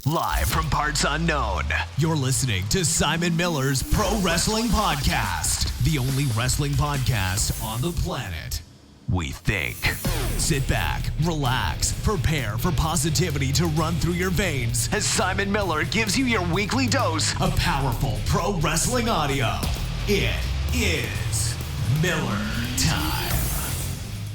Live from parts unknown, you're listening to Simon Miller's Pro Wrestling Podcast, the only wrestling podcast on the planet, we think. Sit back, relax, prepare for positivity to run through your veins as Simon Miller gives you your weekly dose of powerful pro wrestling audio. It is Miller Time.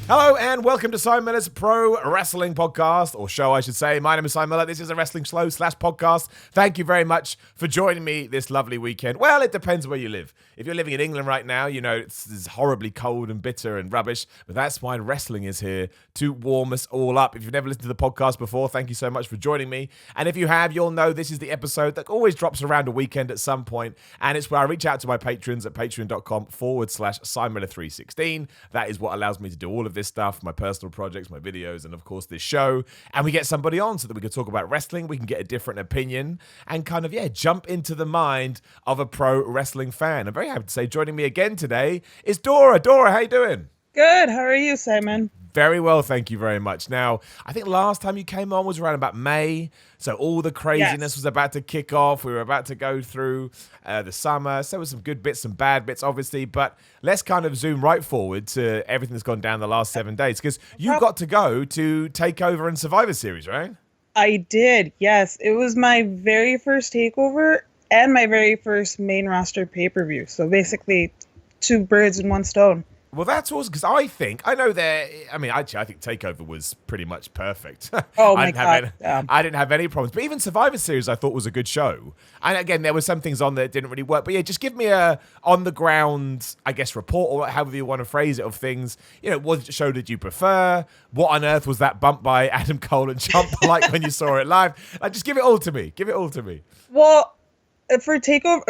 Hello and welcome to Simon Miller's Pro Wrestling Podcast, or show I should say. My name is Simon Miller. This is a wrestling show / podcast. Thank you very much for joining me this lovely weekend. Well, it depends where you live. If you're living in England right now, you know, it's horribly cold and bitter and rubbish, but that's why wrestling is here to warm us all up. If you've never listened to the podcast before, thank you so much for joining me. And if you have, you'll know this is the episode that always drops around a weekend at some point, and it's where I reach out to my patrons at patreon.com/SimonMiller316. That is what allows me to do all of this stuff, my personal projects, my videos, and of course this show. And we get somebody on so that we can talk about wrestling, we can get a different opinion, and kind of, jump into the mind of a pro wrestling fan. I'm very happy to say joining me again today is Dora. Dora, how you doing? Good. How are you, Simon? Very well, thank you very much. Now, I think last time you came on was around about May, so all the craziness was about to kick off. We were about to go through the summer, so there was some good bits, some bad bits, obviously, but let's kind of zoom right forward to everything that's gone down the last 7 days, because you got to go to Takeover and Survivor Series, right? I did, yes. It was my very first Takeover and my very first main roster pay-per-view, so basically 2 birds in 1 stone. Well, that's awesome, because I think Takeover was pretty much perfect. Oh, my God. I didn't have any problems. But even Survivor Series, I thought was a good show. And again, there were some things on there that didn't really work. But yeah, just give me a on-the-ground, I guess, report, or however you want to phrase it, of things. You know, what show did you prefer? What on earth was that bump by Adam Cole and Ciampa like when you saw it live? Like, just give it all to me. Give it all to me. Well, for Takeover,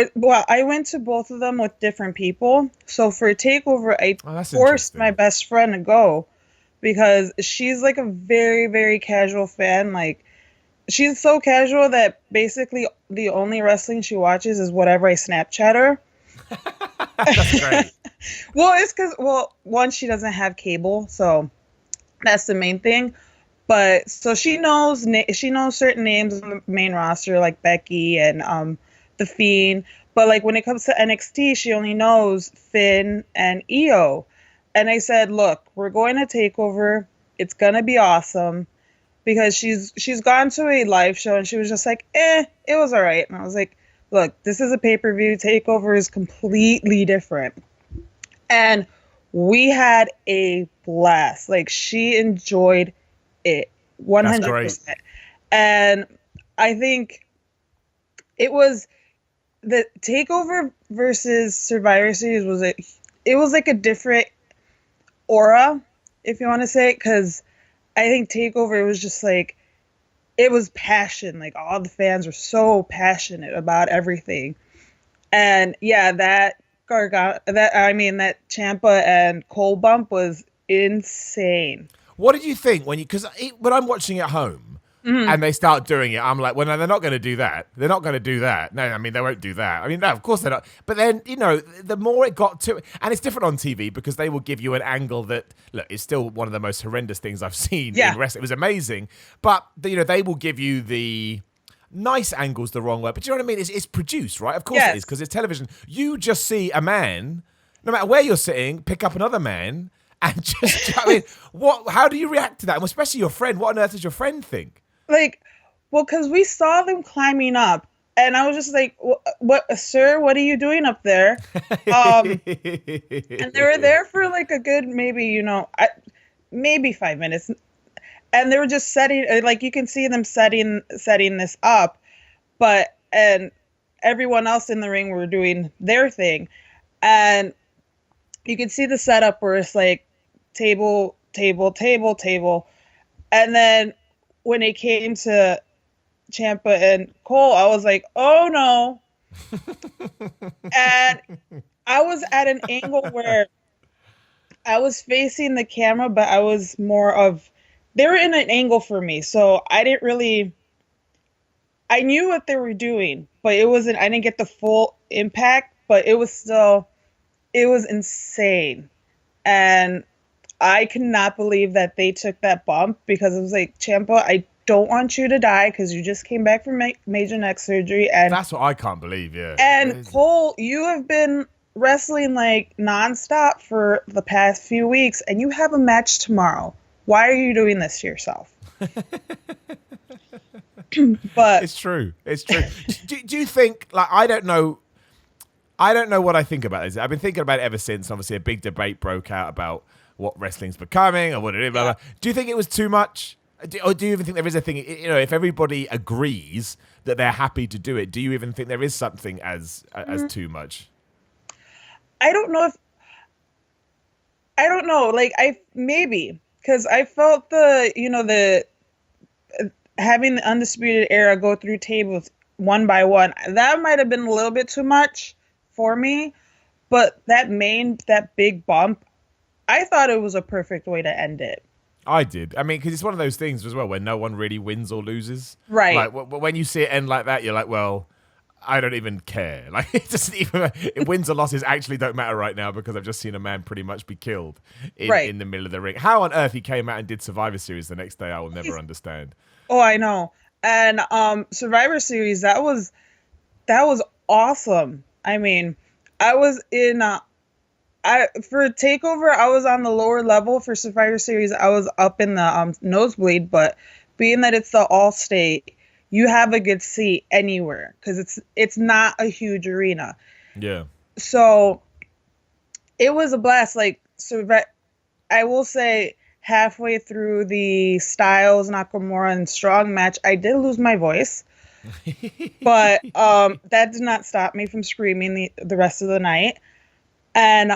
I went to both of them with different people. So for Takeover, I forced my best friend to go because she's like a very, very casual fan. Like, she's so casual that basically the only wrestling she watches is whatever I Snapchat her. That's great. Well, it's because, one, she doesn't have cable, so that's the main thing. But so she knows certain names on the main roster, like Becky and the Fiend, but like when it comes to NXT, she only knows Finn and Io. And I said, look, we're going to Takeover. It's gonna be awesome, because she's gone to a live show and she was just like, it was all right. And I was like, look, this is a pay-per-view. Takeover is completely different. And we had a blast. Like, she enjoyed it 100%. And I think it was the Takeover versus Survivor Series was like a different aura, if you want to say it, because I think Takeover was just like, it was passion. Like, all the fans were so passionate about everything. And yeah, that Ciampa and Cole bump was insane. What did you think because when I'm watching at home, and they start doing it, I'm like, well, no, they're not going to do that. They're not going to do that. No, I mean, they won't do that. I mean, no, of course they're not. But then, you know, the more it got to, and it's different on TV because they will give you an angle that, look, is still one of the most horrendous things I've seen in wrestling. It was amazing. But, you know, they will give you the nice angles, the wrong way. But you know what I mean? It's produced, right? Of course it is, because it's television. You just see a man, no matter where you're sitting, pick up another man and just, I mean, how do you react to that? And especially your friend. What on earth does your friend think? Like, well, because we saw them climbing up, and I was just like, "What, sir? What are you doing up there?" And they were there for like a good maybe 5 minutes, and they were just setting. Like, you can see them setting this up, and everyone else in the ring were doing their thing, and you could see the setup where it's like table, table, table, table, and then when it came to Ciampa and Cole, I was like, oh no. And I was at an angle where I was facing the camera, but I was they were in an angle for me. So I knew what they were doing, but I didn't get the full impact, but it was insane. And I could not believe that they took that bump, because it was like, Ciampa, don't want you to die because you just came back from major neck surgery. And that's what I can't believe, yeah. And Cole, you have been wrestling like nonstop for the past few weeks, and you have a match tomorrow. Why are you doing this to yourself? But it's true. It's true. do you think, like, I don't know what I think about this. I've been thinking about it ever since. Obviously, a big debate broke out about what wrestling's becoming or what it is. Blah, blah. Do you think it was too much? Or do you even think there is a thing, you know, if everybody agrees that they're happy to do it, do you even think there is something as too much? I don't know. Like, maybe because I felt the having the Undisputed Era go through tables one by one, that might have been a little bit too much for me. But that big bump, I thought it was a perfect way to end it. I did. I mean, because it's one of those things as well where no one really wins or loses. Right. Like when you see it end like that, you're like, well, I don't even care. Like it doesn't even. Wins or losses actually don't matter right now because I've just seen a man pretty much be killed in the middle of the ring. How on earth he came out and did Survivor Series the next day, I will never understand. Oh, I know. And Survivor Series, that was awesome. I mean, I was in. For Takeover, I was on the lower level. For Survivor Series, I was up in the nosebleed. But being that it's the All-State, you have a good seat anywhere because it's not a huge arena. Yeah. So it was a blast. Like, I will say, halfway through the Styles, Nakamura, and Strong match, I did lose my voice. But that did not stop me from screaming the rest of the night. And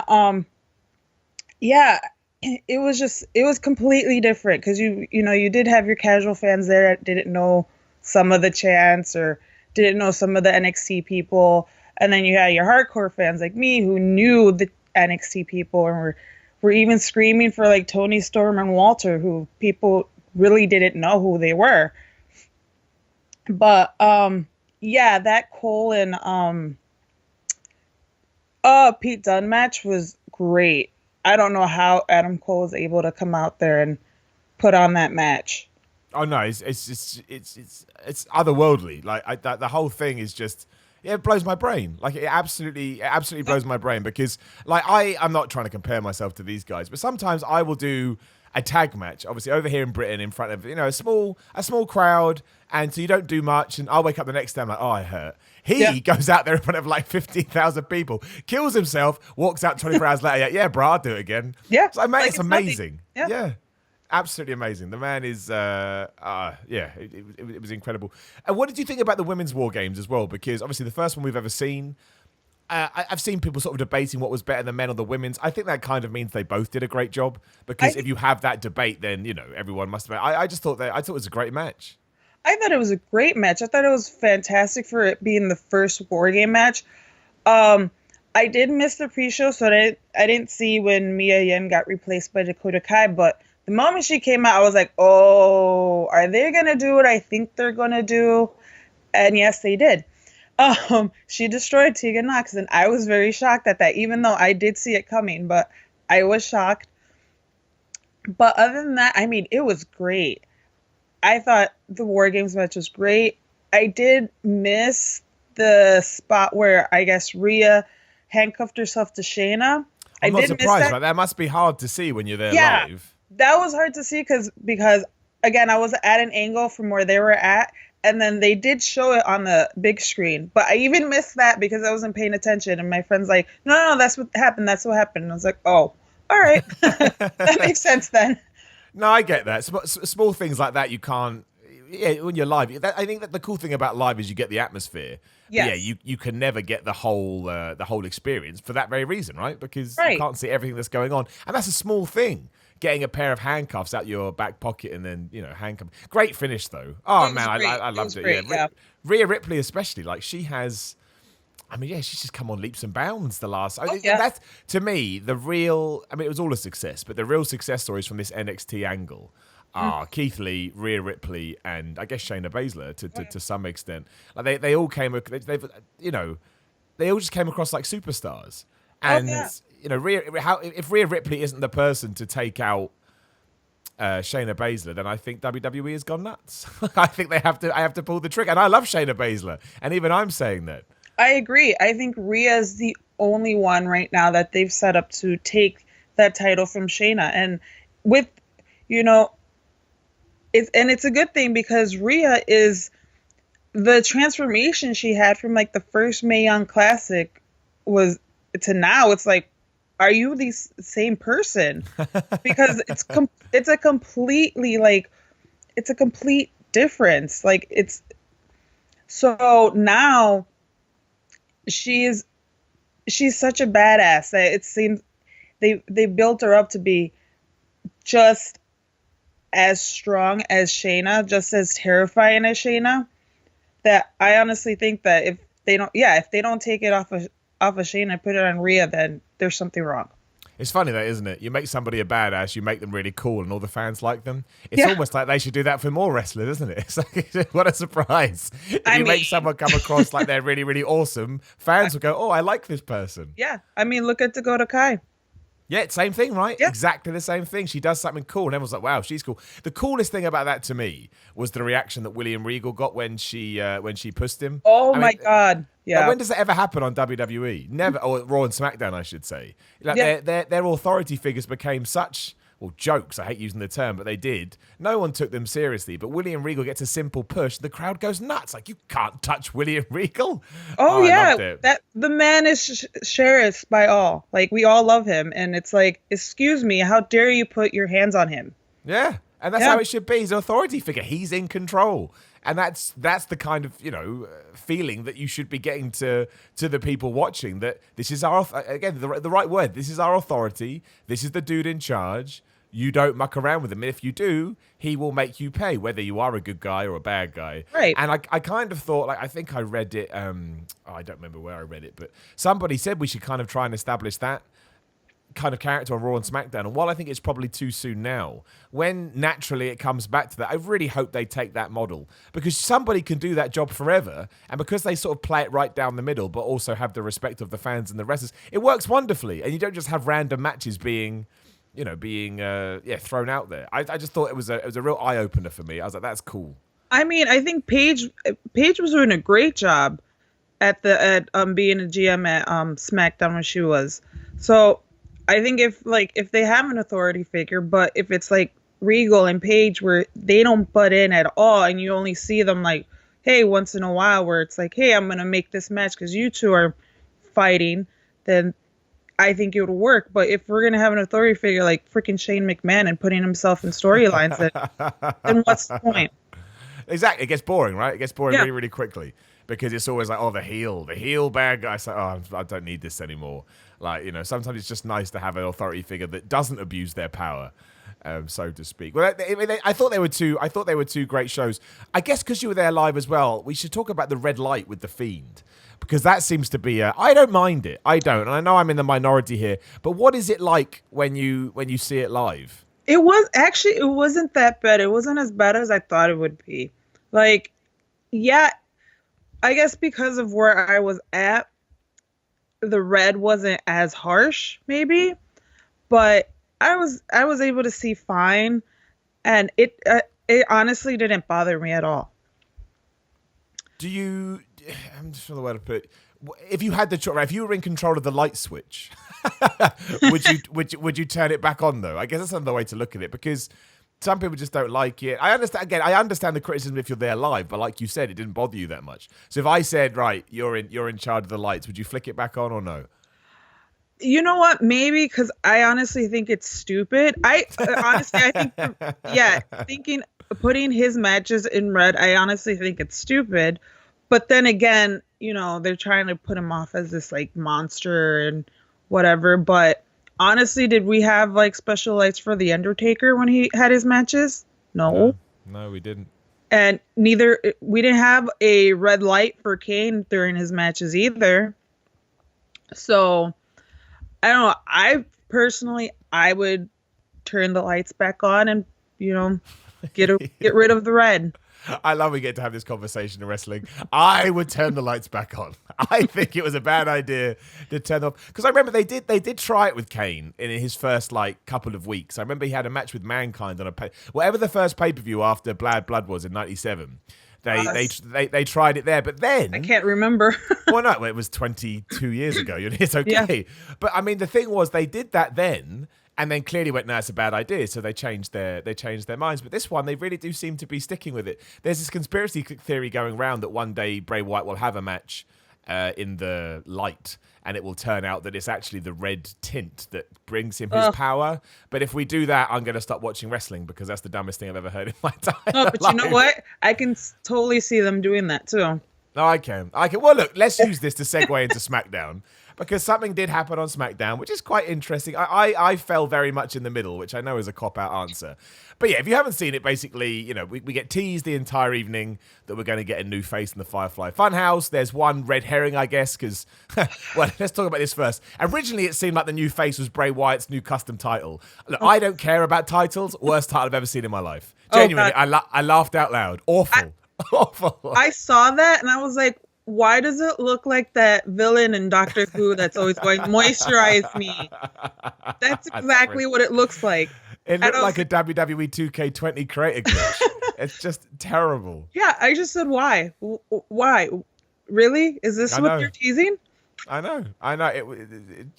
it was completely different because you did have your casual fans there that didn't know some of the chants or didn't know some of the NXT people, and then you had your hardcore fans like me who knew the NXT people and were even screaming for like Tony Storm and Walter, who people really didn't know who they were. But that Cole and Pete Dunne match was great. I don't know how Adam Cole was able to come out there and put on that match. Oh no, it's otherworldly. Like the whole thing is just, it blows my brain. Like it absolutely blows my brain because like I'm not trying to compare myself to these guys, but sometimes I will do a tag match, obviously over here in Britain in front of a small crowd, and so you don't do much, and I'll wake up the next day I'm like, oh, I hurt. He goes out there in front of like 15,000 people, kills himself, walks out 24 hours later. Yeah, bro, I'll do it again. Yeah, so, mate, it's amazing. Yeah, absolutely amazing. The man is, it was incredible. And what did you think about the women's War Games as well? Because obviously the first one we've ever seen. I've seen people sort of debating what was better, the men or the women's. I think that kind of means they both did a great job because if you have that debate, then everyone must have. I thought it was a great match. I thought it was a great match. I thought it was fantastic for it being the first War Game match. I did miss the pre-show, so I didn't see when Mia Yim got replaced by Dakota Kai. But the moment she came out, I was like, "Oh, are they gonna do what I think they're gonna do?" And yes, they did. She destroyed Tegan Nox, and I was very shocked at that, even though I did see it coming, but I was shocked. But other than that, I mean, it was great. I thought the War Games match was great. I did miss the spot where I guess Rhea handcuffed herself to Shayna. I'm not surprised, but that must be hard to see when you're there live. That was hard to see because again, I was at an angle from where they were at. And then they did show it on the big screen. But I even missed that because I wasn't paying attention. And my friend's like, no, that's what happened. That's what happened. And I was like, oh, all right. That makes sense then. No, I get that. Small things like that you can't... Yeah, when you're live. I think that the cool thing about live is you get the atmosphere. Yes. Yeah, you can never get the whole experience for that very reason, right? Because right. You can't see everything that's going on. And that's a small thing. Getting a pair of handcuffs out your back pocket and then, handcuff. Great finish, though. Oh, man, I loved it. Great, yeah. Rhea Ripley especially. Like, she has... I mean, yeah, she's just come on leaps and bounds the last... That's, to me, the real... I mean, it was all a success, but the real success stories from this NXT angle are Keith Lee, Rhea Ripley, and I guess Shayna Baszler to some extent. Like, they all came... they all just came across like superstars. And... if Rhea Ripley isn't the person to take out Shayna Baszler, then I think WWE has gone nuts. I think I have to pull the trigger. And I love Shayna Baszler, and even I'm saying that. I agree. I think Rhea is the only one right now that they've set up to take that title from Shayna. And with, it's a good thing because Rhea is the transformation she had from like the first Mae Young Classic was to now. It's like, are you the same person? Because it's a completely it's a complete difference. Like it's so now she's such a badass that it seems they built her up to be just as strong as Shayna, just as terrifying as Shayna. That I honestly think that if they don't take it off of Shayna and put it on Rhea, then there's something wrong. It's funny though, isn't it? You make somebody a badass, you make them really cool, and all the fans like them. It's almost like they should do that for more wrestlers, isn't it? It's like, what a surprise. If you make someone come across like they're really, really awesome, fans will go, oh, I like this person. Yeah. I mean, look at Dakota Kai. Yeah, same thing, right? Yeah. Exactly the same thing. She does something cool, and everyone's like, wow, she's cool. The coolest thing about that to me was the reaction that William Regal got when she pushed him. Oh, my God. Yeah. When does that ever happen on WWE? Never, or Raw and SmackDown, I should say. Like their authority figures became such, well, jokes. I hate using the term, but they did. No one took them seriously. But William Regal gets a simple push. The crowd goes nuts. Like, you can't touch William Regal. Oh yeah, that the man is cherished by all. Like, we all love him, and it's like, excuse me, how dare you put your hands on him? Yeah, and that's how it should be. He's an authority figure. He's in control. And that's the kind of, feeling that you should be getting to the people watching, that this is our, again, the right word. This is our authority. This is the dude in charge. You don't muck around with him. And if you do, he will make you pay, whether you are a good guy or a bad guy. Right. And I kind of thought, like, I think I read it, I don't remember where I read it, but somebody said we should kind of try and establish that kind of character on Raw and SmackDown. And while I think it's probably too soon now, when naturally it comes back to that, I really hope they take that model, because somebody can do that job forever, and because they sort of play it right down the middle but also have the respect of the fans and the wrestlers, it works wonderfully. And you don't just have random matches being thrown out there. I just thought it was a real eye-opener for me. I was like, that's cool. I mean, I think Paige was doing a great job at being a GM at SmackDown when she was. So I think if they have an authority figure, but if it's like Regal and Paige where they don't butt in at all, and you only see them like, hey, once in a while, where it's like, hey, I'm gonna make this match because you two are fighting, then I think it would work. But if we're gonna have an authority figure like freaking Shane McMahon and putting himself in storylines, then what's the point? Exactly, it gets boring, right? It gets boring really, really quickly, because it's always like, oh, the heel bad guy. It's like, oh, I don't need this anymore. Like, sometimes it's just nice to have an authority figure that doesn't abuse their power, so to speak. Well, I thought they were two great shows. I guess because you were there live as well, we should talk about the red light with the Fiend, because that seems to be I don't mind it. I don't, and I know I'm in the minority here. But what is it like when you see it live? It wasn't that bad. It wasn't as bad as I thought it would be. Like, yeah, I guess because of where I was at, the red wasn't as harsh, maybe, but I was able to see fine, and it honestly didn't bother me at all. I'm just trying the way to put it. If you had the choice, if you were in control of the light switch, would you turn it back on though? I guess that's another way to look at it, because some people just don't like it. I understand the criticism if you're there live, but like you said, it didn't bother you that much. So if I said, right, you're in charge of the lights, would you flick it back on or no? You know what? Maybe, because I honestly think it's stupid. I think, putting his matches in red, I honestly think it's stupid. But then again, they're trying to put him off as this like monster and whatever. But honestly, did we have like special lights for The Undertaker when he had his matches? No, we didn't. And we didn't have a red light for Kane during his matches either. So I don't know. I personally, I would turn the lights back on and, get rid of the red. I love we get to have this conversation in wrestling. I would turn the lights back on. I think it was a bad idea to turn off, because I remember they did try it with Kane in his first couple of weeks. I remember he had a match with Mankind on whatever the first pay-per-view after Bad Blood was in '97. They tried it there, but then I can't remember. Well, no, it was 22 years ago. It's okay, yeah. But I mean, the thing was, they did that then, and then clearly went, "No, it's a bad idea." So they changed their minds. But this one, they really do seem to be sticking with it. There's this conspiracy theory going around that one day Bray Wyatt will have a match in the light, and it will turn out that it's actually the red tint that brings him his power. But if we do that, I'm going to stop watching wrestling, because that's the dumbest thing I've ever heard in my time. Oh, but you know what? I can totally see them doing that too. No, I can. Well, look, let's use this to segue into SmackDown, because something did happen on SmackDown, which is quite interesting. I fell very much in the middle, which I know is a cop-out answer. But yeah, if you haven't seen it, basically, we get teased the entire evening that we're going to get a new face in the Firefly Funhouse. There's one red herring, I guess, because, well, let's talk about this first. Originally, it seemed like the new face was Bray Wyatt's new custom title. Look, I don't care about titles. Worst title I've ever seen in my life. Genuinely, I laughed out loud. Awful. Awful. I saw that, and I was like, why does it look like that villain in Doctor Who that's always going, moisturize me? That's exactly what it looks like. It looked like a WWE 2K20 creator glitch. It's just terrible. Yeah, I just said, why? Why? Really? Is this what you're teasing? I know.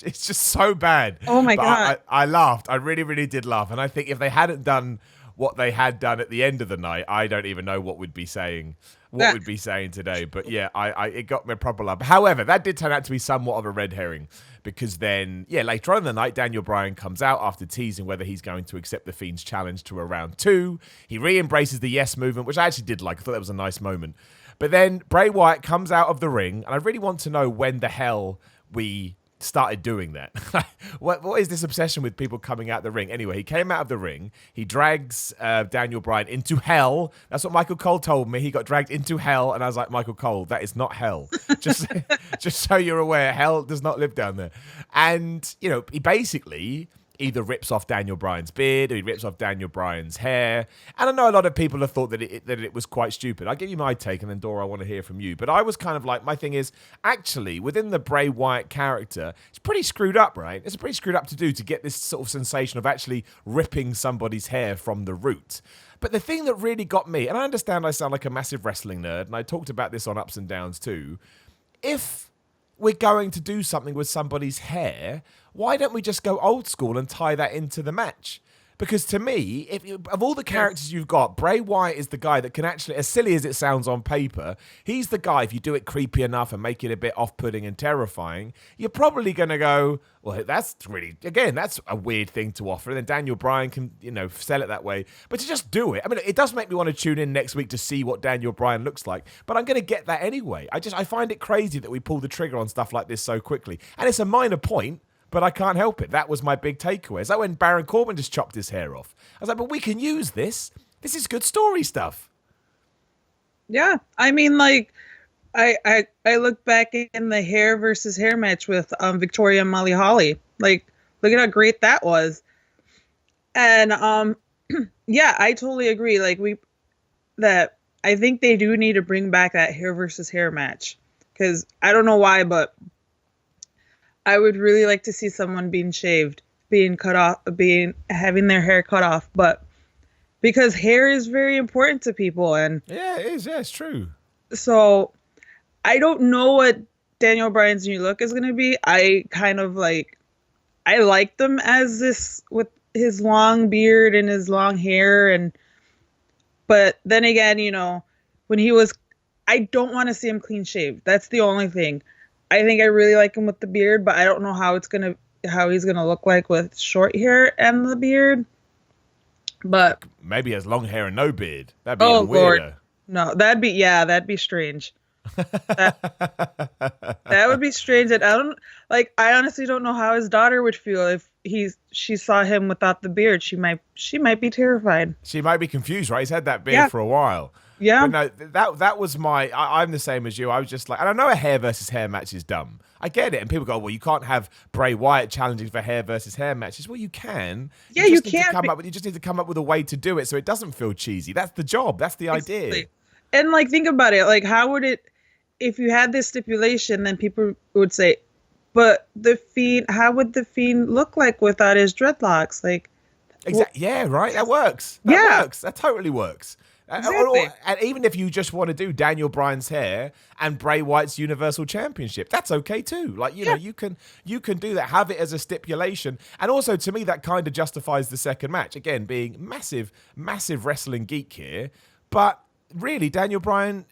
It's just so bad. Oh my God. I laughed. I really, really did laugh. And I think if they hadn't done what they had done at the end of the night, I don't even know what we'd be saying. We'd be saying today. But yeah, it got me a proper laugh. However, that did turn out to be somewhat of a red herring, because then, later on in the night, Daniel Bryan comes out after teasing whether he's going to accept the Fiend's challenge to a round 2. He re-embraces the yes movement, which I actually did like. I thought that was a nice moment. But then Bray Wyatt comes out of the ring, and I really want to know when the hell we started doing that. What is this obsession with people coming out the ring? Anyway, he came out of the ring. He drags Daniel Bryan into hell. That's what Michael Cole told me. He got dragged into hell, and I was like, Michael Cole, that is not hell. Just so you're aware, hell does not live down there. And, he basically either rips off Daniel Bryan's beard, or he rips off Daniel Bryan's hair. And I know a lot of people have thought that it was quite stupid. I'll give you my take, and then Dora, I want to hear from you. But I was kind of like, my thing is, actually, within the Bray Wyatt character, it's pretty screwed up, right? It's pretty screwed up to do to get this sort of sensation of actually ripping somebody's hair from the root. But the thing that really got me, and I understand I sound like a massive wrestling nerd, and I talked about this on Ups and Downs too, if we're going to do something with somebody's hair, why don't we just go old school and tie that into the match? Because to me, of all the characters you've got, Bray Wyatt is the guy that can actually, as silly as it sounds on paper, he's the guy, if you do it creepy enough and make it a bit off-putting and terrifying, you're probably going to go, well, that's really, again, that's a weird thing to offer. And then Daniel Bryan can, sell it that way. But to just do it, I mean, it does make me want to tune in next week to see what Daniel Bryan looks like. But I'm going to get that anyway. I find it crazy that we pull the trigger on stuff like this so quickly. And it's a minor point, but I can't help it. That was my big takeaway. It's like when Baron Corbin just chopped his hair off. I was like, but we can use this. This is good story stuff. Yeah. I mean, I look back in the hair versus hair match with Victoria and Molly Holly. Look at how great that was. And yeah, I totally agree. That I think they do need to bring back that hair versus hair match, because I don't know why, but I would really like to see someone being shaved, being cut off, having their hair cut off, but because hair is very important to people, and yeah, it is. Yeah, it's true. So I don't know what Daniel Bryan's new look is going to be. I kind of I like them as this with his long beard and his long hair, but then again, when he was, I don't want to see him clean shaved. That's the only thing. I think I really like him with the beard, but I don't know how he's gonna look like with short hair and the beard. But maybe he has long hair and no beard. That'd be even weirder. Lord. No, that'd be strange. That would be strange. And I honestly don't know how his daughter would feel if she saw him without the beard. She might be terrified. She might be confused, right? He's had that beard for a while. Yeah. But no, that was I'm the same as you. I was just like, and I know a hair versus hair match is dumb. I get it. And people go, well, you can't have Bray Wyatt challenging for hair versus hair matches. Well, you can. Yeah, you can. You just need to come up with a way to do it so it doesn't feel cheesy. That's the job. That's the idea. And like, think about it. Like, how would it, if you had this stipulation, then people would say, but the Fiend, how would the Fiend look like without his dreadlocks? Like, exactly. Yeah, right. That works. That works. That totally works. Exactly. And even if you just want to do Daniel Bryan's hair and Bray Wyatt's Universal Championship, that's okay too. Like, you know, you can do that. Have it as a stipulation. And also, to me, that kind of justifies the second match. Again, being massive wrestling geek here. But really, Daniel Bryan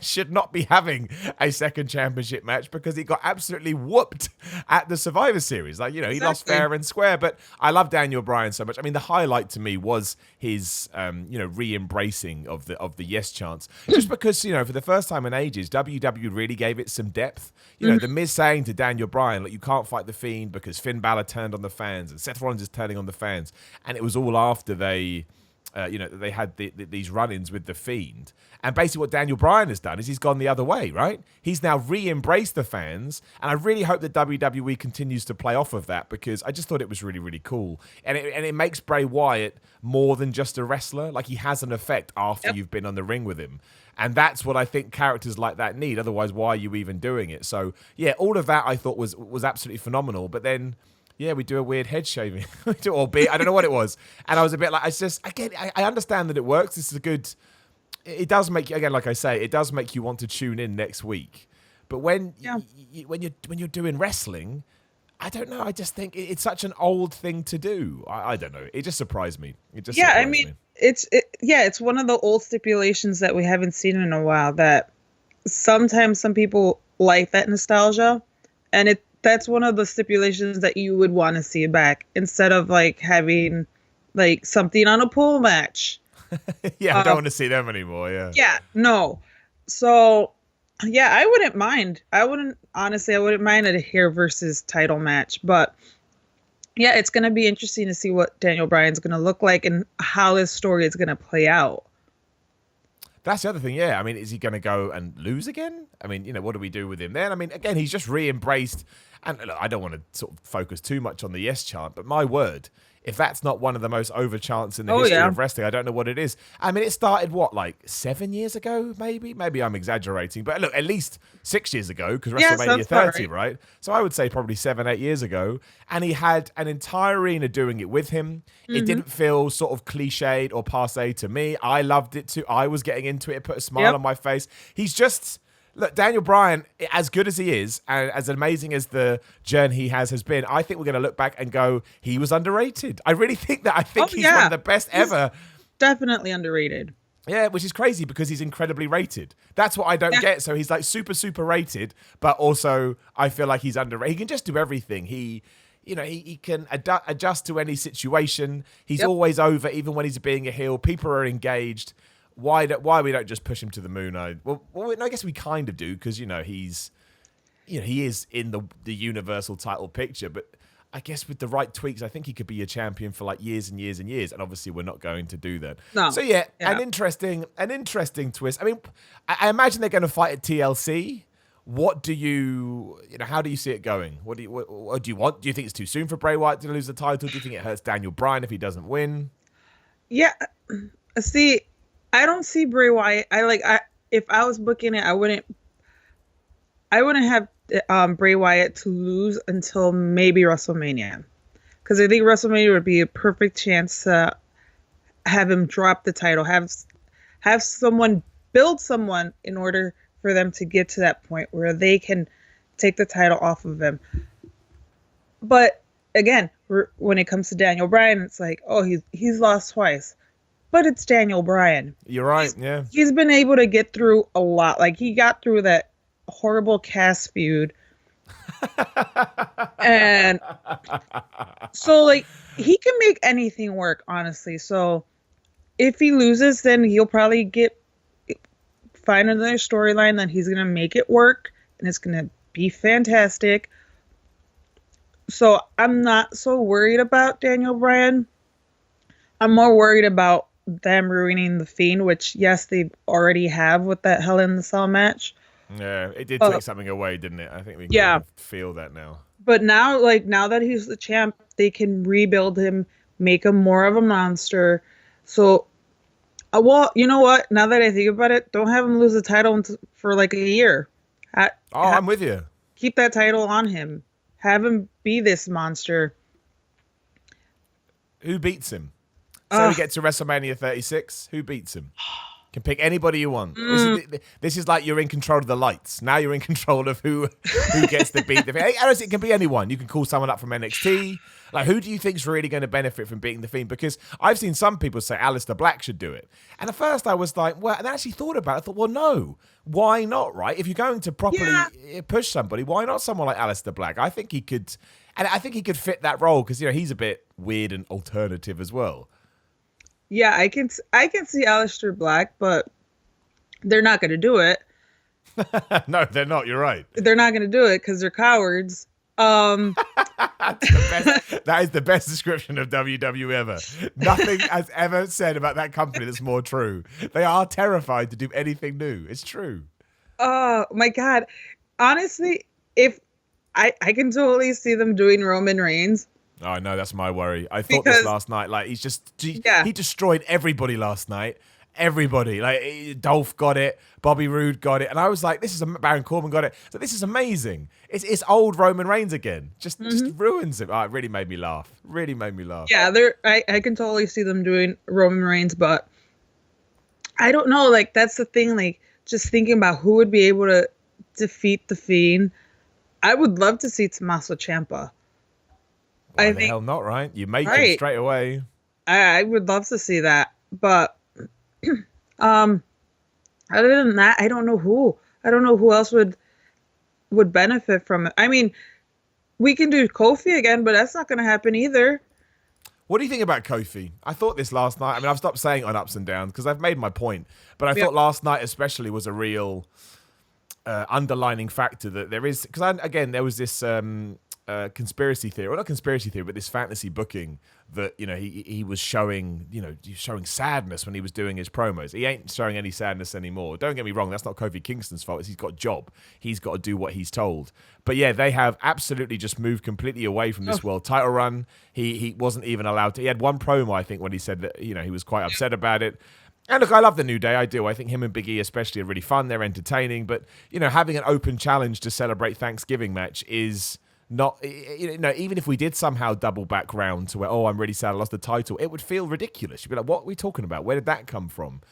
should not be having a second championship match because he got absolutely whooped at the Survivor Series. Like, you know, he lost fair and square, but I love Daniel Bryan so much. I mean, the highlight to me was his, re-embracing of the yes chants. Just because, you know, for the first time in ages, WWE really gave it some depth. You know, The Miz saying to Daniel Bryan, like, you can't fight the Fiend because Finn Balor turned on the fans and Seth Rollins is turning on the fans. And it was all after they had these run-ins with the Fiend. And basically what Daniel Bryan has done is he's gone the other way, right? He's now re-embraced the fans, and I really hope that WWE continues to play off of that because I just thought it was really, really cool. And it makes Bray Wyatt more than just a wrestler. Like, he has an effect after you've been on the ring with him. And that's what I think characters like that need. Otherwise, why are you even doing it? So, yeah, all of that I thought was absolutely phenomenal. But then... yeah, we do a weird head shaving, albeit I don't know what it was, and I was a bit like, I understand that it works. This is a good. It does make you, again, like I say, it does make you want to tune in next week. But when you're doing wrestling, I don't know. I just think it's such an old thing to do. I don't know. It just surprised me. I mean, it's one of the old stipulations that we haven't seen in a while. That sometimes some people like that nostalgia, and that's one of the stipulations that you would want to see back instead of like having like something on a pool match. Yeah, I don't want to see them anymore. Yeah. Yeah, no. So, yeah, I wouldn't mind. I wouldn't mind a hair versus title match, but yeah, it's going to be interesting to see what Daniel Bryan's going to look like and how his story is going to play out. That's the other thing, yeah. I mean, is he going to go and lose again? I mean, you know, what do we do with him then? I mean, again, he's just re-embraced. And look, I don't want to sort of focus too much on the yes chant, but my word, if that's not one of the most over chants in the history of wrestling, I don't know what it is. I mean, it started, like 7 years ago, maybe? Maybe I'm exaggerating. But look, at least 6 years ago, because WrestleMania 30, right? So I would say probably 7, 8 years ago. And he had an entire arena doing it with him. Mm-hmm. It didn't feel sort of cliched or passé to me. I loved it too. I was getting into it. It put a smile on my face. He's just... look, Daniel Bryan, as good as he is, and as amazing as the journey he has been, I think we're going to look back and go, he was underrated. I really think that. I think he's one of the best ever. Definitely underrated. Yeah, which is crazy because he's incredibly rated. That's what I don't get. So he's like super, super rated, but also I feel like he's underrated. He can just do everything. He can adjust to any situation. He's always over, even when he's being a heel. People are engaged. Why we don't just push him to the moon? I guess we kind of do because he is in the Universal title picture. But I guess with the right tweaks, I think he could be a champion for like years and years and years. And obviously, we're not going to do that. No. So an interesting twist. I mean, I imagine they're going to fight at TLC. What do how do you see it going? What do you want? Do you think it's too soon for Bray Wyatt to lose the title? Do you think it hurts Daniel Bryan if he doesn't win? Yeah, see. I don't see Bray Wyatt. If I was booking it, I wouldn't have Bray Wyatt to lose until maybe WrestleMania, because I think WrestleMania would be a perfect chance to have him drop the title, have someone build someone in order for them to get to that point where they can take the title off of him. But again, when it comes to Daniel Bryan, it's like, oh, he's lost twice. But it's Daniel Bryan. You're right, He's been able to get through a lot. Like, he got through that horrible Cass feud. And so, like, he can make anything work, honestly. So, if he loses, then he'll probably find another storyline that he's going to make it work. And it's going to be fantastic. So, I'm not so worried about Daniel Bryan. I'm more worried about them ruining the Fiend, which yes, they already have with that Hell in the Cell match. Yeah, it did take something away, didn't it? I think we can kind of feel that now. But now, now that he's the champ, they can rebuild him, make him more of a monster. So, well, you know what? Now that I think about it, don't have him lose the title for like a year. I'm with you. Keep that title on him. Have him be this monster. Who beats him? So we get to WrestleMania 36. Who beats him? Can pick anybody you want. This is like you're in control of the lights. Now you're in control of who gets to beat the Fiend. It can be anyone. You can call someone up from NXT. Like, who do you think's really going to benefit from beating the Fiend? Because I've seen some people say Aleister Black should do it. And at first I was like, well, and I actually thought about it. I thought, well, no. Why not, right? If you're going to properly push somebody, why not someone like Aleister Black? I think he could, and I think he could fit that role because, he's a bit weird and alternative as well. Yeah, I can see Aleister Black, but they're not going to do it. No, they're not. You're right. They're not going to do it because they're cowards. That is the best description of WWE ever. Nothing has ever said about that company that's more true. They are terrified to do anything new. It's true. Oh my God. Honestly, if I can totally see them doing Roman Reigns. Oh, no, that's my worry. I thought this last night. Like, he destroyed everybody last night. Everybody. Like, Dolph got it. Bobby Roode got it. And I was like, Baron Corbin got it. So this is amazing. It's old Roman Reigns again. Just ruins it. Oh, it really made me laugh. Really made me laugh. Yeah, I can totally see them doing Roman Reigns, but I don't know. Like, that's the thing. Like, just thinking about who would be able to defeat the Fiend. I would love to see Tommaso Ciampa. Why the hell not, right? You make him straight away. I would love to see that. But other than that, I don't know who. I don't know who else would benefit from it. I mean, we can do Kofi again, but that's not going to happen either. What do you think about Kofi? I thought this last night. I mean, I've stopped saying on ups and downs because I've made my point. But I thought last night especially was a real underlining factor that there is. Because, again, there was this conspiracy theory, or not conspiracy theory, but this fantasy booking that, he was showing, showing sadness when he was doing his promos. He ain't showing any sadness anymore. Don't get me wrong, that's not Kofi Kingston's fault. He's got a job. He's got to do what he's told. But yeah, they have absolutely just moved completely away from this world title run. He wasn't even allowed to. He had one promo, I think, when he said that, he was quite upset about it. And look, I love the New Day. I do. I think him and Big E especially are really fun. They're entertaining. But, having an open challenge to celebrate Thanksgiving match is not, even if we did somehow double back round to where, I'm really sad I lost the title, it would feel ridiculous. You'd be like, what are we talking about? Where did that come from?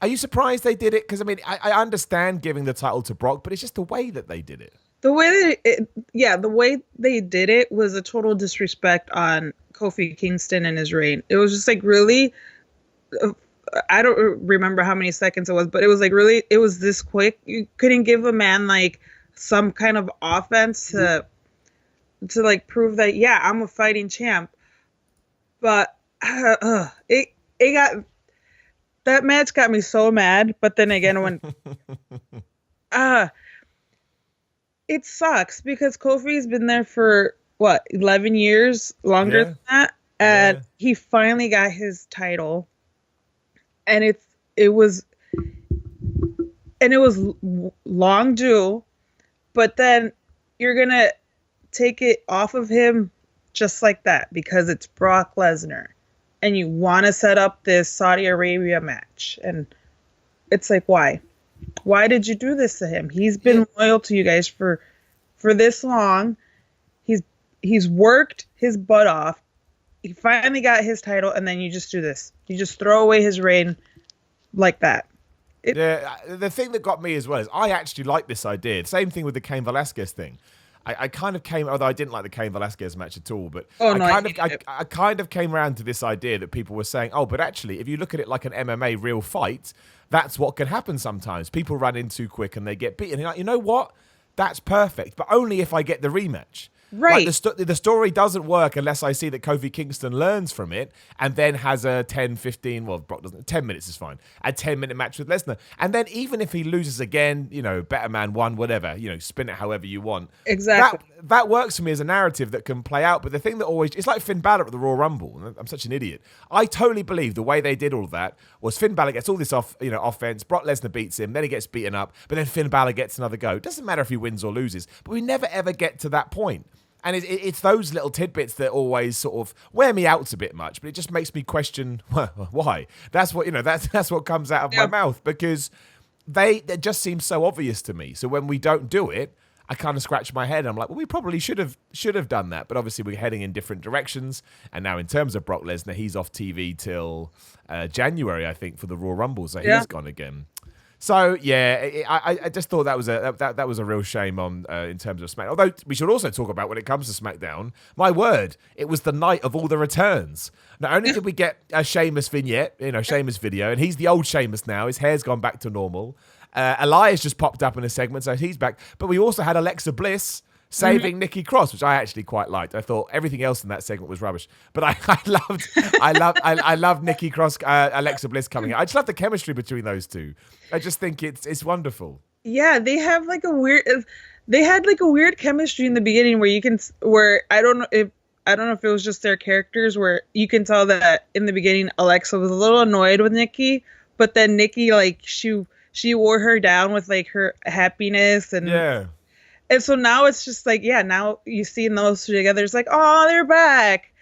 Are you surprised they did it? Because, I mean, I understand giving the title to Brock, but it's just the way that they did it. The way they did it was a total disrespect on Kofi Kingston and his reign. It was just like, really, I don't remember how many seconds it was, but it was like, really, it was this quick. You couldn't give a man like some kind of offense to like prove that, I'm a fighting champ. But it got, that match got me so mad. But then again, when it sucks because Kofi's been there for 11 years, longer than that, and he finally got his title, and it was long due, but then you're gonna take it off of him just like that because it's Brock Lesnar and you want to set up this Saudi Arabia match, and it's like, why did you do this to him? He's been loyal to you guys for this long. He's worked his butt off. He finally got his title, and then you just do this. You just throw away his reign like that. The thing that got me as well is I actually like this idea. Same thing with the Cain Velasquez thing. I kind of came, although I didn't like the Cain Velasquez match at all, but I kind of came around to this idea that people were saying, but actually, if you look at it like an MMA real fight, that's what can happen sometimes. People run in too quick and they get beaten. And you're like, you know what? That's perfect, but only if I get the rematch. Right. Like the story doesn't work unless I see that Kofi Kingston learns from it and then has a 10, 15, well, Brock doesn't, 10 minutes is fine, a 10-minute match with Lesnar. And then even if he loses again, better man won, whatever, spin it however you want. Exactly. That works for me as a narrative that can play out. But the thing that always, it's like Finn Balor at the Royal Rumble. I'm such an idiot. I totally believe the way they did all of that was Finn Balor gets all this offense, Brock Lesnar beats him, then he gets beaten up, but then Finn Balor gets another go. It doesn't matter if he wins or loses, but we never ever get to that point. And it's those little tidbits that always sort of wear me out a bit much, but it just makes me question why. That's what that's what comes out of my mouth, because they just seem so obvious to me. So when we don't do it, I kind of scratch my head. I'm like, well, we probably should have done that, but obviously we're heading in different directions. And now in terms of Brock Lesnar, he's off TV till January, I think, for the Royal Rumble, so he's gone again. So I just thought that was a real shame on in terms of SmackDown. Although we should also talk about when it comes to SmackDown, my word, it was the night of all the returns. Not only did we get a Sheamus vignette, Sheamus video, and he's the old Sheamus now. His hair's gone back to normal. Elias just popped up in a segment, so he's back. But we also had Alexa Bliss saving Nikki Cross, which I actually quite liked. I thought everything else in that segment was rubbish, but I loved Nikki Cross, Alexa Bliss coming out. I just love the chemistry between those two. I just think it's wonderful. Yeah, they had like a weird chemistry in the beginning where I don't know if it was just their characters, where you can tell that in the beginning Alexa was a little annoyed with Nikki, but then Nikki, like, she wore her down with like her happiness and And so now it's just like, now you see those two together, it's like, oh, they're back.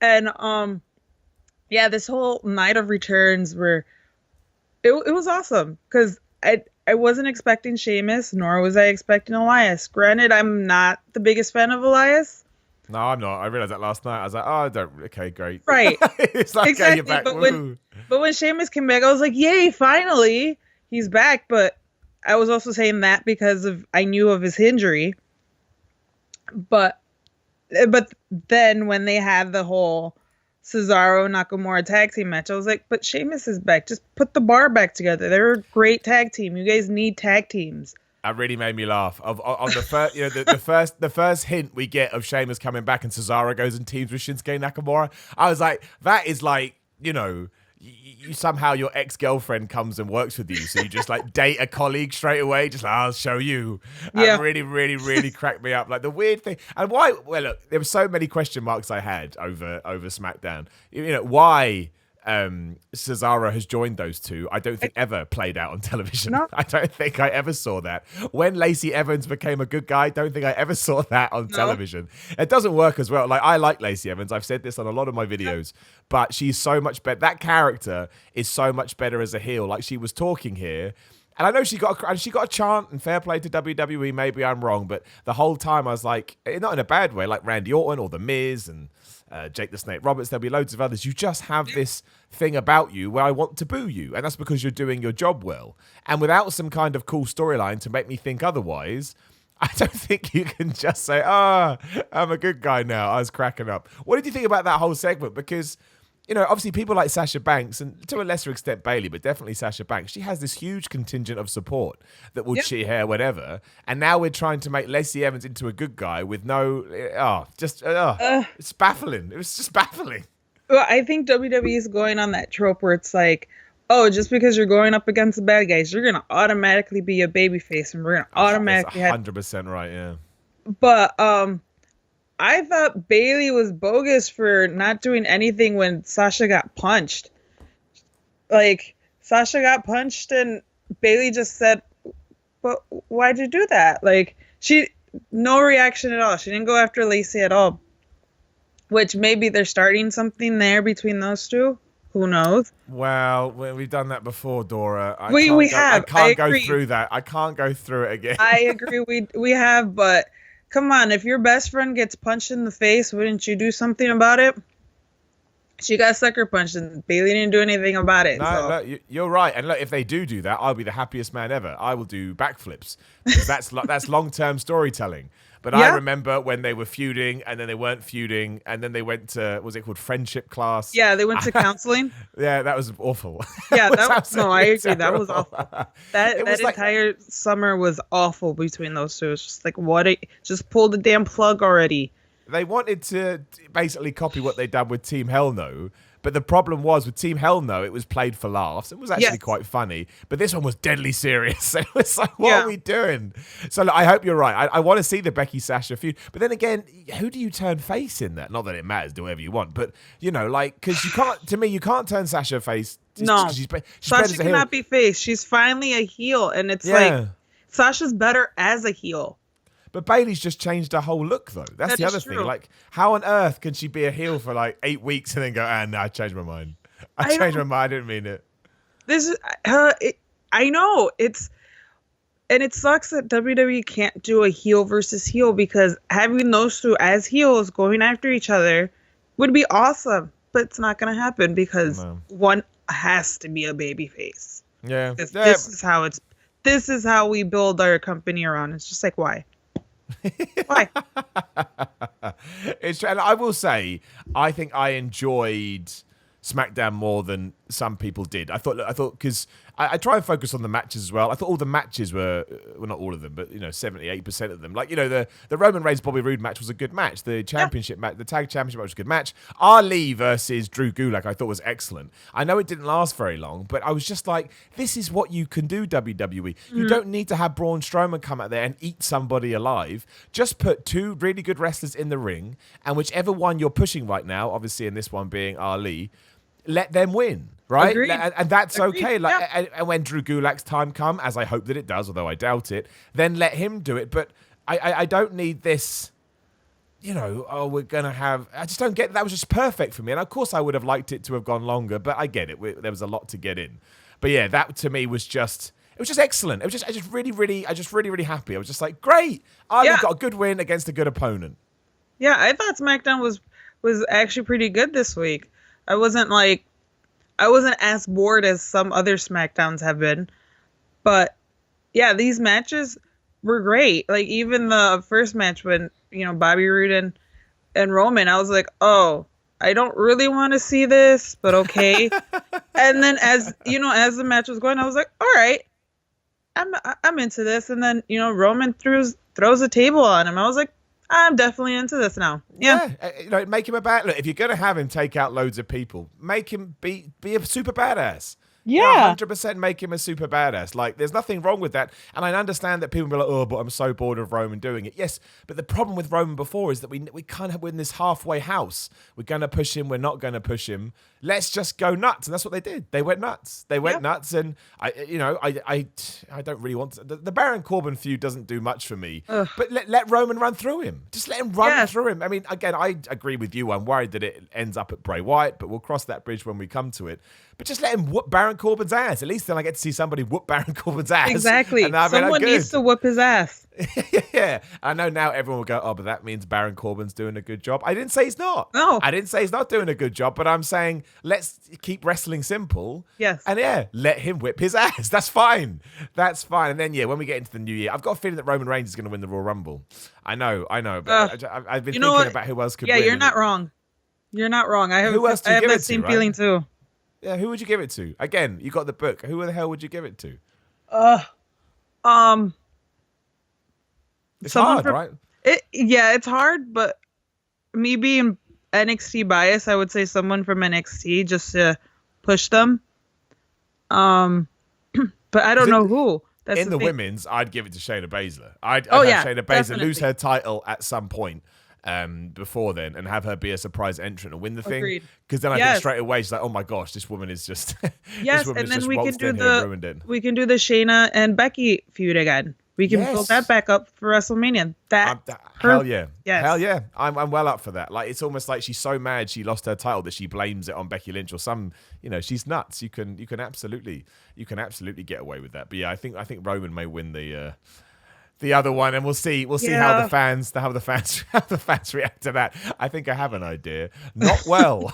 And this whole night of returns it was awesome, because I wasn't expecting Sheamus, nor was I expecting Elias. Granted, I'm not the biggest fan of Elias. No, I'm not. I realized that last night. I was like, okay, great. Right. It's like, exactly. You're back. But when Sheamus came back, I was like, yay, finally, he's back. But I was also saying that because I knew of his injury. But then when they had the whole Cesaro Nakamura tag team match, I was like, but Sheamus is back. Just put the bar back together. They're a great tag team. You guys need tag teams. That really made me laugh. On the first, the first hint we get of Sheamus coming back and Cesaro goes and teams with Shinsuke Nakamura, I was like, that is like, you somehow your ex-girlfriend comes and works with you, so you just like date a colleague straight away, just like, I'll show you. That really, really, really cracked me up. Like the weird thing, and why? Well, look, there were so many question marks I had over SmackDown. Why Cesaro has joined those two, I don't think ever played out on television. No. I don't think I ever saw that. When Lacey Evans became a good guy, I don't think I ever saw that on television. It doesn't work as well. Like, I like Lacey Evans. I've said this on a lot of my videos, but she's so much better. That character is so much better as a heel. Like, she was talking here, and I know she got a chant, and fair play to WWE. Maybe I'm wrong, but the whole time I was like, not in a bad way, like Randy Orton or The Miz and Jake the Snake Roberts. There'll be loads of others. You just have this thing about you where I want to boo you, and that's because you're doing your job well. And without some kind of cool storyline to make me think otherwise, I don't think you can just say, I'm a good guy now. I was cracking up. What did you think about that whole segment? Because, obviously people like Sasha Banks, and to a lesser extent Bayley, but definitely Sasha Banks, she has this huge contingent of support that will cheer her whatever. And now we're trying to make Lacey Evans into a good guy with it's baffling. It was just baffling. Well, I think WWE is going on that trope where it's like, oh, just because you're going up against the bad guys, you're going to automatically be a babyface, and we're going to automatically have... 100% right, yeah. But I thought Bayley was bogus for not doing anything when Sasha got punched. Like, Sasha got punched and Bayley just said, but why'd you do that? Like, no reaction at all. She didn't go after Lacey at all. Which maybe they're starting something there between those two. Who knows? Well, we've done that before, Dora. We have. I can't go through that. I can't go through it again. I agree. We have, but come on. If your best friend gets punched in the face, wouldn't you do something about it? She got sucker punched, and Bailey didn't do anything about it. No, you're right. And look, if they do that, I'll be the happiest man ever. I will do backflips because that's long-term storytelling. But I remember when they were feuding, and then they weren't feuding, and then they went to, what was it called, friendship class? Yeah, they went to counseling. Yeah, that was awful. Yeah, I agree. Terrible. That was awful. That entire summer was awful between those two. It's just like, just pull the damn plug already. They wanted to basically copy what they'd done with Team Hell No, but the problem was with Team Hell No, it was played for laughs. It was actually quite funny, but this one was deadly serious. It was like, what are we doing? So look, I hope you're right. I want to see the Becky Sasha feud, but then again, who do you turn face in that? Not that it matters, do whatever you want, but because you can't. To me, you can't turn Sasha face. No, she's Sasha cannot be face. She's finally a heel, and it's like Sasha's better as a heel. But Bayley's just changed her whole look, though. That's the other thing. Like, how on earth can she be a heel for like 8 weeks and then go, no, I changed my mind. I changed my mind. I didn't mean it. This is, I know. And it sucks that WWE can't do a heel versus heel, because having those two as heels going after each other would be awesome. But it's not going to happen because one has to be a baby face. Yeah. This is how we build our company around. It's just like, why? Why? And I will say, I think I enjoyed SmackDown more than some people did. I thought because I try and focus on the matches as well. I thought all the matches were, well, not all of them, but 78% of them. Like the Roman Reigns Bobby Roode match was a good match. The championship match, the tag championship match was a good match. Ali versus Drew Gulak I thought was excellent. I know it didn't last very long, but I was just like, this is what you can do, WWE. You don't need to have Braun Strowman come out there and eat somebody alive. Just put two really good wrestlers in the ring, and whichever one you're pushing right now, obviously in this one being Ali, let them win, right? And that's okay. And when Drew Gulak's time come, as I hope that it does, although I doubt it, then let him do it. But I don't need this, we're going to have... I just don't get... That was just perfect for me. And of course I would have liked it to have gone longer, but I get it. There was a lot to get in. But yeah, that to me was just... It was just excellent. It was just really happy. I was just like, great. Ali got a good win against a good opponent. Yeah, I thought SmackDown was actually pretty good this week. I wasn't as bored as some other SmackDowns have been. But yeah, these matches were great. Like even the first match when, Bobby Roode and Roman, I was like, oh, I don't really want to see this, but okay. And then as the match was going, I was like, all right, I'm into this. And then, Roman throws a table on him. I was like, I'm definitely into this now. Yeah. Make him look, if you're going to have him take out loads of people, make him be a super badass. Yeah. 100% make him a super badass. Like, there's nothing wrong with that. And I understand that people be like, oh, but I'm so bored of Roman doing it. Yes, but the problem with Roman before is that we kind of, we're in this halfway house. We're going to push him. We're not going to push him. Let's just go nuts. And that's what they did. They went nuts. And I don't really want to. The Baron Corbin feud doesn't do much for me. Ugh. But let Roman run through him. Just let him run through him. I mean, again, I agree with you. I'm worried that it ends up at Bray Wyatt, but we'll cross that bridge when we come to it. But just let him whoop Baron Corbin's ass. At least then I get to see somebody whoop Baron Corbin's ass. Exactly. Someone needs to whoop his ass. Yeah. I know now everyone will go, oh, but that means Baron Corbin's doing a good job. I didn't say he's not. No. I didn't say he's not doing a good job, but I'm saying let's keep wrestling simple. Yes. And let him whip his ass. That's fine. That's fine. And then, when we get into the new year, I've got a feeling that Roman Reigns is going to win the Royal Rumble. I know. But I've been thinking about who else could win. Yeah, you're not wrong. You're not wrong. I have that same feeling too. Yeah, who would you give it to? Again, you got the book. Who the hell would you give it to? It's hard, right? It's hard, but me being NXT biased, I would say someone from NXT just to push them. But I don't know who. That's in the women's, I'd give it to Shayna Baszler. I'd have Shayna Baszler definitely lose her title at some point. Before then, and have her be a surprise entrant and win the thing, because then I think straight away she's like, oh my gosh, this woman is just yes. And then we can do the Shayna and Becky feud again. We can build that back up for WrestleMania. Hell yeah, yes. Hell yeah, I'm well up for that. Like, it's almost like she's so mad she lost her title that she blames it on Becky Lynch or some. She's nuts. You can absolutely get away with that. But yeah, I think Roman may win the the other one, and we'll see how the fans react to that. I think I have an idea. Not well.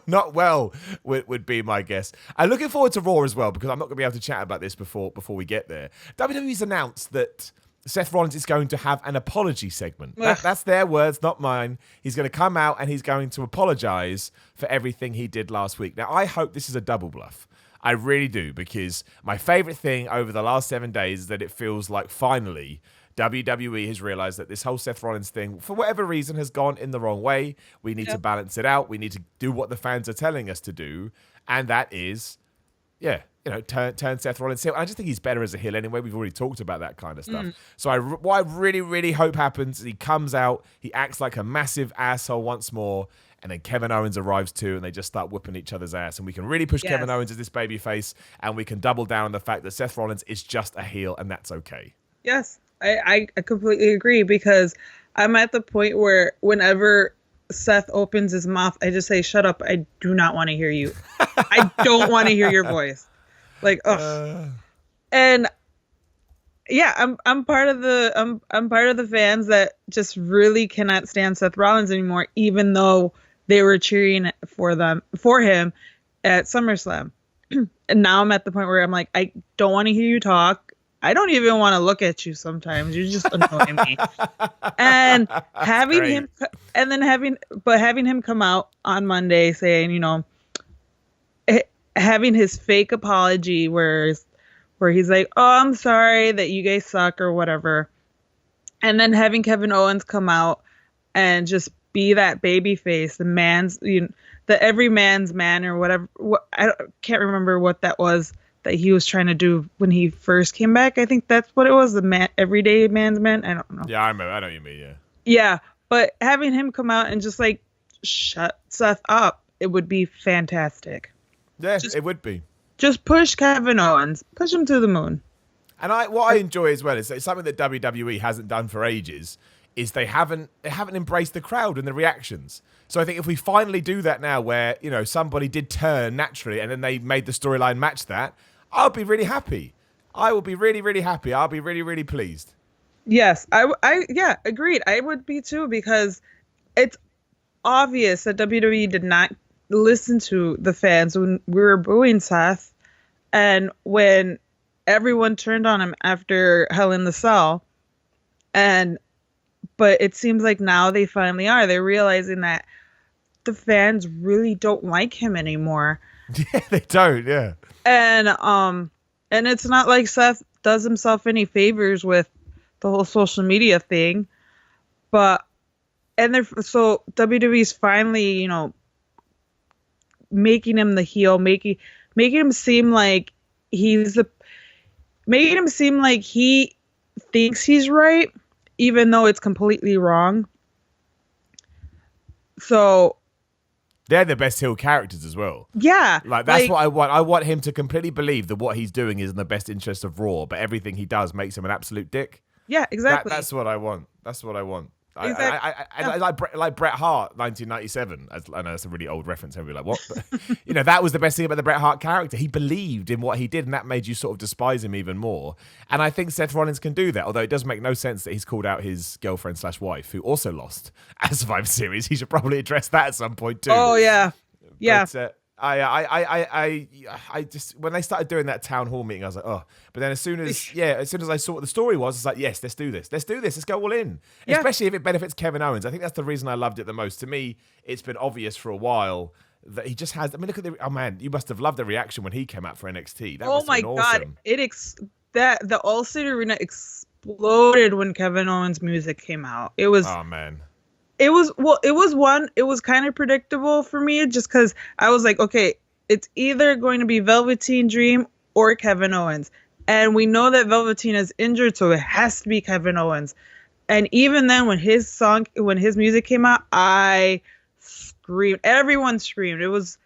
Not well would be my guess. I'm looking forward to Raw as well, because I'm not going to be able to chat about this before we get there. WWE's announced that Seth Rollins is going to have an apology segment. That's their words, not mine. He's going to come out and he's going to apologize for everything he did last week. Now, I hope this is a double bluff. I really do, because my favorite thing over the last 7 days is that it feels like finally WWE has realized that this whole Seth Rollins thing, for whatever reason, has gone in the wrong way. We need to balance it out. We need to do what the fans are telling us to do. And that is, turn Seth Rollins heel. I just think he's better as a heel anyway. We've already talked about that kind of stuff. So what I really, really hope happens is he comes out, he acts like a massive asshole once more, and then Kevin Owens arrives too, and they just start whooping each other's ass. And we can really push Kevin Owens as this babyface, and we can double down on the fact that Seth Rollins is just a heel, and that's okay. Yes, I completely agree, because I'm at the point where whenever Seth opens his mouth, I just say, "Shut up! I do not want to hear you. I don't want to hear your voice." Like, ugh. And yeah, I'm part of the fans that just really cannot stand Seth Rollins anymore, even though they were cheering for him at SummerSlam. And now I'm at the point where I'm like, I don't want to hear you talk. I don't even want to look at you sometimes. You're just annoying me. And having him come out on Monday saying, having his fake apology where he's like, "Oh, I'm sorry that you guys suck," or whatever. And then having Kevin Owens come out and just be that baby face, the every man's man, or whatever. I can't remember what that was that he was trying to do when he first came back. I think that's what it was, everyday man's man. I don't know. Yeah, I remember. I know what you mean, yeah. Yeah, but having him come out and just like shut Seth up, it would be fantastic. Yeah, it would be. Just push Kevin Owens. Push him to the moon. And what I enjoy as well is it's something that WWE hasn't done for ages, is they haven't embraced the crowd and the reactions. So I think if we finally do that now, where somebody did turn naturally and then they made the storyline match that, I'll be really happy. I will be really, really happy. I'll be really, really pleased. Yes, I agreed. I would be too, because it's obvious that WWE did not listen to the fans when we were booing Seth, and when everyone turned on him after Hell in the Cell. But it seems like now they finally are. They're realizing that the fans really don't like him anymore. Yeah, they don't. Yeah. And it's not like Seth does himself any favors with the whole social media thing, so WWE's finally, making him the heel, making him seem like making him seem like he thinks he's right, even though it's completely wrong. So they're the best heel characters as well. Yeah. That's what I want. I want him to completely believe that what he's doing is in the best interest of Raw, but everything he does makes him an absolute dick. Yeah, exactly. That's what I want. That's what I want. Exactly. I like Bret Hart, 1997. I know that's a really old reference. Everybody like, what? But, that was the best thing about the Bret Hart character. He believed in what he did, and that made you sort of despise him even more. And I think Seth Rollins can do that, although it does make no sense that he's called out his girlfriend/wife, who also lost at Survivor Series. He should probably address that at some point too. Oh, yeah. Yeah. But, I just, when they started doing that town hall meeting, I was like, oh. But then as soon as I saw what the story was, it's like, yes, let's do this. Let's go all in. Yeah. Especially if it benefits Kevin Owens. I think that's the reason I loved it the most. To me, it's been obvious for a while that he just has. I mean, look at you must have loved the reaction when he came out for NXT. That my God, awesome. The All-State Arena exploded when Kevin Owens' music came out. It was. Oh man. It was kind of predictable for me, just because I was like, okay, it's either going to be Velveteen Dream or Kevin Owens. And we know that Velveteen is injured, so it has to be Kevin Owens. And even then, when his music came out, I screamed. Everyone screamed. It was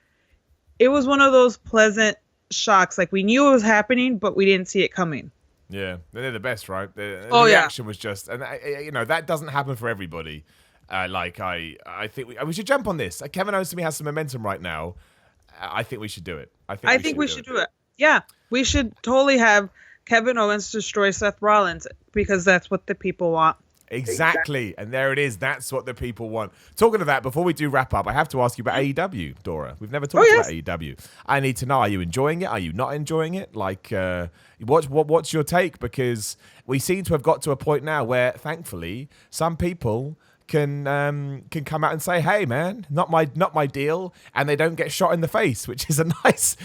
one of those pleasant shocks. Like, we knew it was happening, but we didn't see it coming. Yeah, they're the best, right? The reaction was just, and that doesn't happen for everybody. I think we should jump on this. Kevin Owens to me has some momentum right now. I think we should do it. I think we should do it. Yeah, we should totally have Kevin Owens destroy Seth Rollins because that's what the people want. Exactly. And there it is. That's what the people want. Talking of that, before we do wrap up, I have to ask you about AEW, Dora. We've never talked about AEW. I need to know, are you enjoying it? Are you not enjoying it? Like, what's your take? Because we seem to have got to a point now where, thankfully, some people can come out and say, "Hey, man, not my deal," and they don't get shot in the face, which is a nice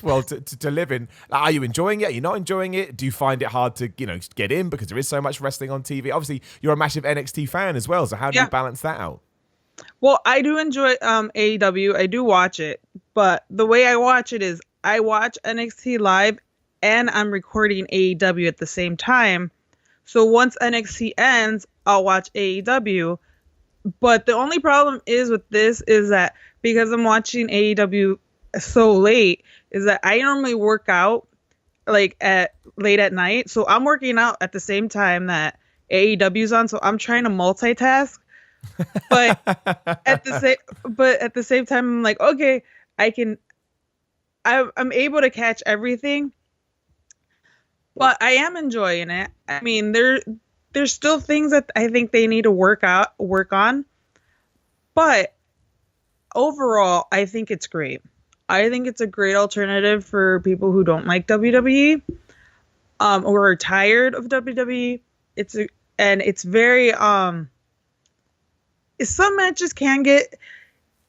world to live in. Like, are you enjoying it? Are you not enjoying it? Do you find it hard to get in because there is so much wrestling on TV? Obviously, you're a massive NXT fan as well, so how do you balance that out? Well, I do enjoy AEW. I do watch it, but the way I watch it is I watch NXT live and I'm recording AEW at the same time. So once NXT ends, I'll watch AEW. But the only problem is with this is that because I'm watching AEW so late, is that I normally work out like at late at night. So I'm working out at the same time that AEW's on. So I'm trying to multitask. But at the same time, I'm like, okay, I'm able to catch everything. But I am enjoying it. I mean, there's still things that I think they need to work on. But overall, I think it's great. I think it's a great alternative for people who don't like WWE or are tired of WWE. It's very some matches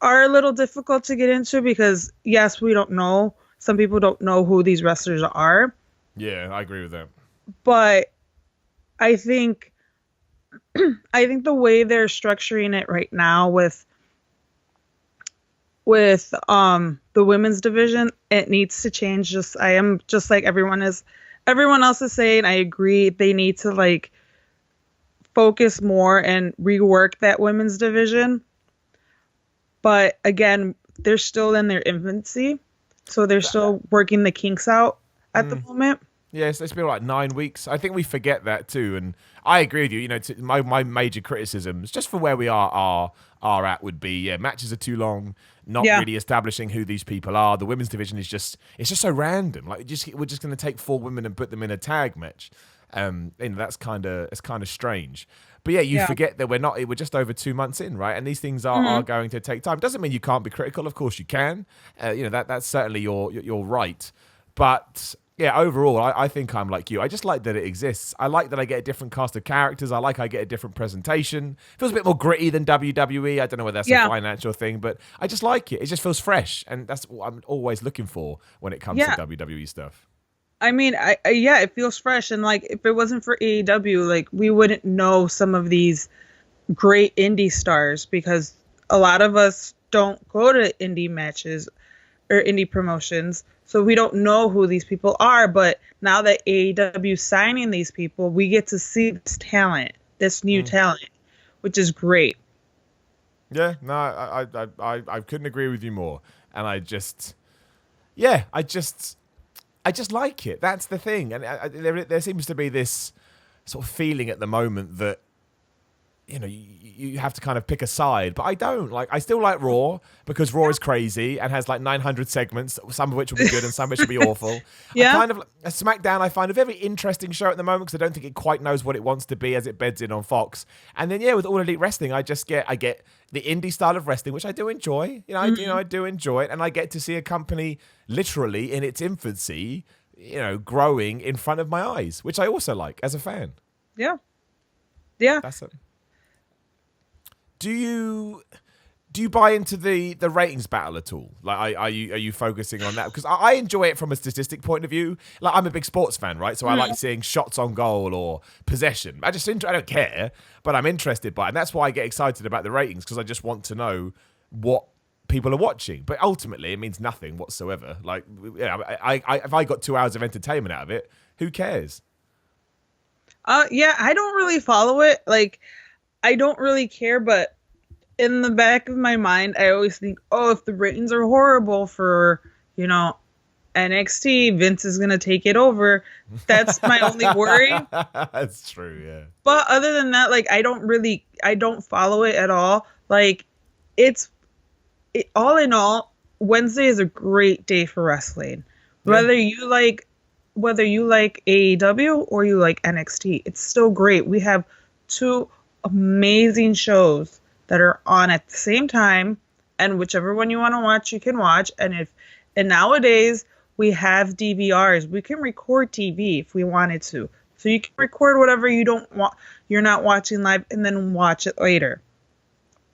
are a little difficult to get into because yes, we don't know. Some people don't know who these wrestlers are. Yeah, I agree with that. But I think the way they're structuring it right now with the women's division, it needs to change. I am just like everyone else is saying, I agree they need to like focus more and rework that women's division. But again, they're still in their infancy, so they're still working the kinks out at the moment. Yes, it's been like 9 weeks. I think we forget that too, and I agree with you. My major criticisms, just for where we are at, would be matches are too long, not really establishing who these people are. The women's division is just so random. Like we're just going to take 4 women and put them in a tag match. That's kind of strange. But you forget that we're just over 2 months in, right? And these things are going to take time. Doesn't mean you can't be critical. Of course you can. That's certainly your right. But yeah, overall, I think I'm like you. I just like that it exists. I like that I get a different cast of characters. I get a different presentation. It feels a bit more gritty than WWE. I don't know whether that's a financial thing, but I just like it. It just feels fresh, and that's what I'm always looking for when it comes to WWE stuff. I mean, it feels fresh, and like if it wasn't for AEW, like we wouldn't know some of these great indie stars because a lot of us don't go to indie matches or indie promotions. So we don't know who these people are, but now that AEW is signing these people, we get to see this talent, this new talent, which is great. Yeah, no, I couldn't agree with you more. And I just like it. That's the thing. And there seems to be this sort of feeling at the moment that you have to kind of pick a side, but I don't. Like, I still like Raw because Raw is crazy and has like 900 segments, some of which will be good and some of which will be awful. Yeah. SmackDown I find a very interesting show at the moment because I don't think it quite knows what it wants to be as it beds in on Fox. And then with All Elite Wrestling, I get the indie style of wrestling, which I do enjoy. I do enjoy it, and I get to see a company literally in its infancy, growing in front of my eyes, which I also like as a fan. Yeah. That's it. Do you buy into the ratings battle at all? Like, are you focusing on that? Because I enjoy it from a statistic point of view. Like, I'm a big sports fan, right? So I like seeing shots on goal or possession. I don't care, but I'm interested by it. And that's why I get excited about the ratings, because I just want to know what people are watching. But ultimately, it means nothing whatsoever. Like, if I got 2 hours of entertainment out of it, who cares? I don't really follow it. Like, I don't really care, but in the back of my mind, I always think, if the ratings are horrible for, NXT, Vince is going to take it over. That's my only worry. That's true, yeah. But other than that, like, I don't follow it at all. Like, all in all, Wednesday is a great day for wrestling. Whether you like whether you like AEW or you like NXT, it's still great. We have two amazing shows that are on at the same time, and whichever one you want to watch, you can watch. And nowadays we have DVRs. We can record TV if we wanted to. So you can record whatever you're not watching live, and then watch it later.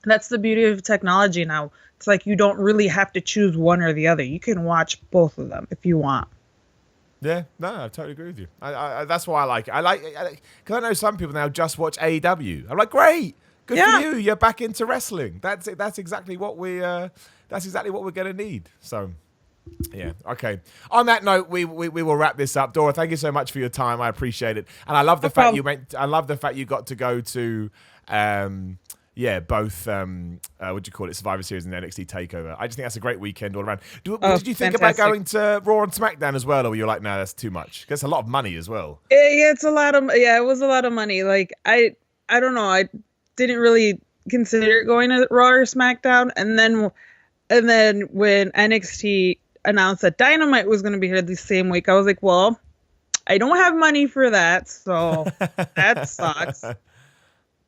That's the beauty of technology now. It's like you don't really have to choose one or the other. You can watch both of them if you want. Yeah, no, I totally agree with you. That's why I like it. Because I know some people now just watch AEW. I'm like, great, good for you. You're back into wrestling. That's it. That's exactly what we're gonna need. So, yeah, okay. On that note, we will wrap this up. Dora, thank you so much for your time. I appreciate it, and I love the fact you went. I love the fact you got to go to. Both, what do you call it, Survivor Series and NXT TakeOver. I just think that's a great weekend all around. What did you think about going to Raw and SmackDown as well, or were you like, no, that's too much? Because it's a lot of money as well. Yeah, it was a lot of money. Like, I don't know, I didn't really consider going to Raw or SmackDown, and then when NXT announced that Dynamite was going to be here the same week, I was like, well, I don't have money for that, so that sucks.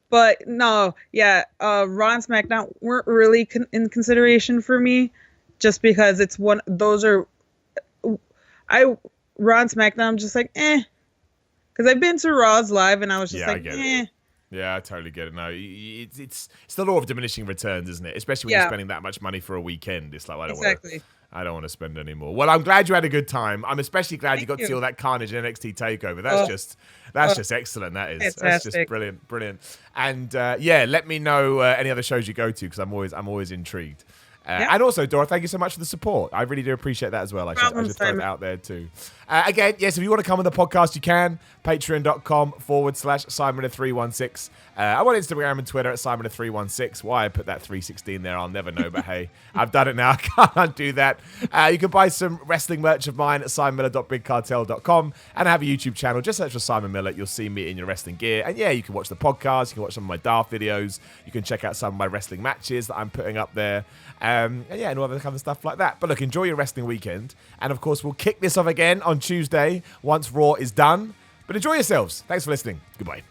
But no, yeah, Raw and SmackDown weren't really in consideration for me, just because it's Raw and SmackDown. I'm just like, because I've been to Raws live, and I was just I get it. Yeah, I totally get it. No, it's the law of diminishing returns, isn't it? Especially when you're spending that much money for a weekend. It's like, I don't want to spend any more. Well, I'm glad you had a good time. I'm especially glad you got to see all that carnage in NXT TakeOver. That's just excellent. That is. Fantastic. That's just brilliant. And let me know any other shows you go to, because I'm always intrigued. And also, Dora, thank you so much for the support. I really do appreciate that as well. I should throw that out there too. Again, yes, if you want to come on the podcast, you can. Patreon.com/Simon316. I'm on Instagram and Twitter at Simon316. Why I put that 316 there, I'll never know. But hey, I've done it now. I can't undo that. You can buy some wrestling merch of mine at simonmiller.bigcartel.com, and I have a YouTube channel. Just search for Simon Miller. You'll see me in your wrestling gear. And yeah, you can watch the podcast. You can watch some of my Darth videos. You can check out some of my wrestling matches that I'm putting up there. And all other kind of stuff like that. But look, enjoy your wrestling weekend. And of course, we'll kick this off again on Tuesday once Raw is done. But enjoy yourselves. Thanks for listening. Goodbye.